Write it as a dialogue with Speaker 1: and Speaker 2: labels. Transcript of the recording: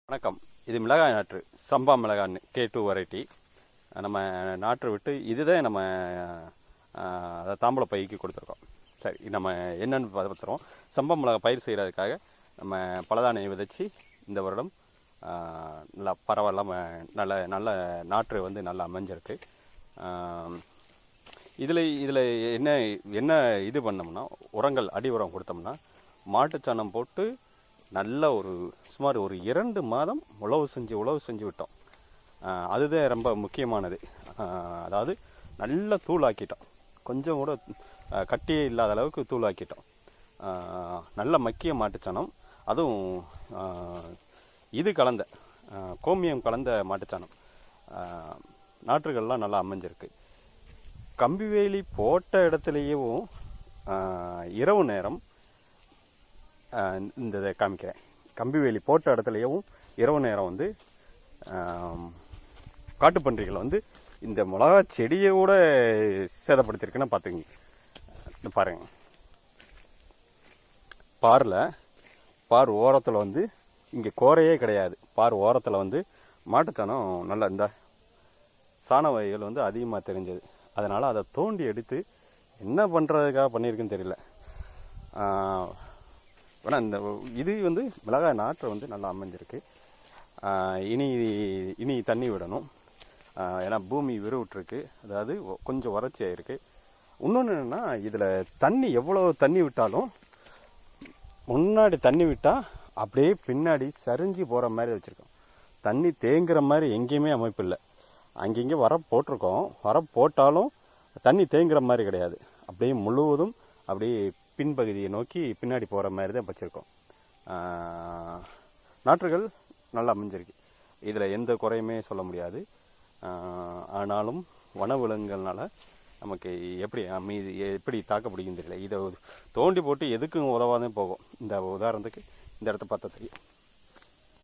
Speaker 1: வணக்கம். இது மிளகாய் நாற்று, சம்பா மிளகாய்னு K2 வெரைட்டி. நம்ம நாற்று விட்டு இதுதான் நம்ம அதை தாம்பூல பைக்கு கொடுத்துருக்கோம். சரி, நம்ம என்னென்னு பார்த்துறோம். சம்பா மிளகாய் பயிர் செய்கிறதுக்காக நம்ம பலதானியை விதைச்சி இந்த வருடம் நல்லா பரவாயில்லாமல் நல்ல நாற்று வந்து நல்லா அமைஞ்சிருக்கு. இதில் என்ன இது பண்ணோம்னா, உரங்கள் அடி உரம் கொடுத்தோம்னா மாட்டுச்சாணம் போட்டு நல்ல சுமார் ஒரு 2 மாதம் உழவு செஞ்சு விட்டோம். அதுதான் ரொம்ப முக்கியமானது. அதாவது நல்ல தூளாக்கிட்டோம், கொஞ்சம் கூட கட்டியே இல்லாத அளவுக்கு தூளாக்கிட்டோம். நல்ல மக்கிய மாட்டுச்சாணம், அதுவும் இது கலந்த கோமியம் கலந்த மாட்டுச்சாணம். நாற்றுகள்லாம் நல்லா அமைஞ்சிருக்கு. கம்பி வேலி போட்ட இடத்துலையும் இரவு நேரம் இந்த இதை காமிக்கிறேன். கம்பி வேலி போட்ட இடத்துலையும் இரவு நேரம் வந்து காட்டுப்பன்றிகள் வந்து இந்த மிளகா செடியை கூட சேதப்படுத்தியிருக்குன்னா பார்த்துங்க. பாருங்க, பார் ஓரத்தில் வந்து இங்கே கோரையே கிடையாது. பார் ஓரத்தில் வந்து மாட்டுச்சாணம் நல்லா இந்த சாண வகைகள் வந்து அதிகமாக தெரிஞ்சது. அதனால் அதை தோண்டி எடுத்து என்ன பண்ணுறதுக்காக பண்ணியிருக்குன்னு தெரியல. ஆனால் இது வந்து மிளகாய் நாற்று வந்து நல்லா அமைஞ்சிருக்கு. இனி தண்ணி விடணும். ஏன்னா பூமி விட்டுருக்கு, அதாவது கொஞ்சம் வறட்சி ஆகிருக்கு. இன்னொன்று என்னென்னா, இதில் தண்ணி எவ்வளோ தண்ணி விட்டாலும் முன்னாடி தண்ணி விட்டால் அப்படியே பின்னாடி சரிஞ்சு போகிற மாதிரி வச்சுருக்கோம். தண்ணி தேங்குகிற மாதிரி எங்கேயுமே அமைப்பு இல்லை. அங்கங்கே வர போட்டாலும் தண்ணி தேங்குகிற மாதிரி கிடையாது. அப்படியே முழுவதும் அப்படியே பின்பகுதியை நோக்கி பின்னாடி போகிற மாதிரி தான் வச்சுருக்கோம். நாற்றுகள் நல்லா அமைஞ்சிருக்கு. இதில் எந்த குறையுமே சொல்ல முடியாது. ஆனாலும் வனவிலங்குகள்னால நமக்கு எப்படி தாக்க பிடிக்கும் தெரியல. இதை தோண்டி போட்டு எதுக்கும் உதவாதான் போகும். இந்த உதாரணத்துக்கு இந்த இடத்த பார்த்தா தெரியும்.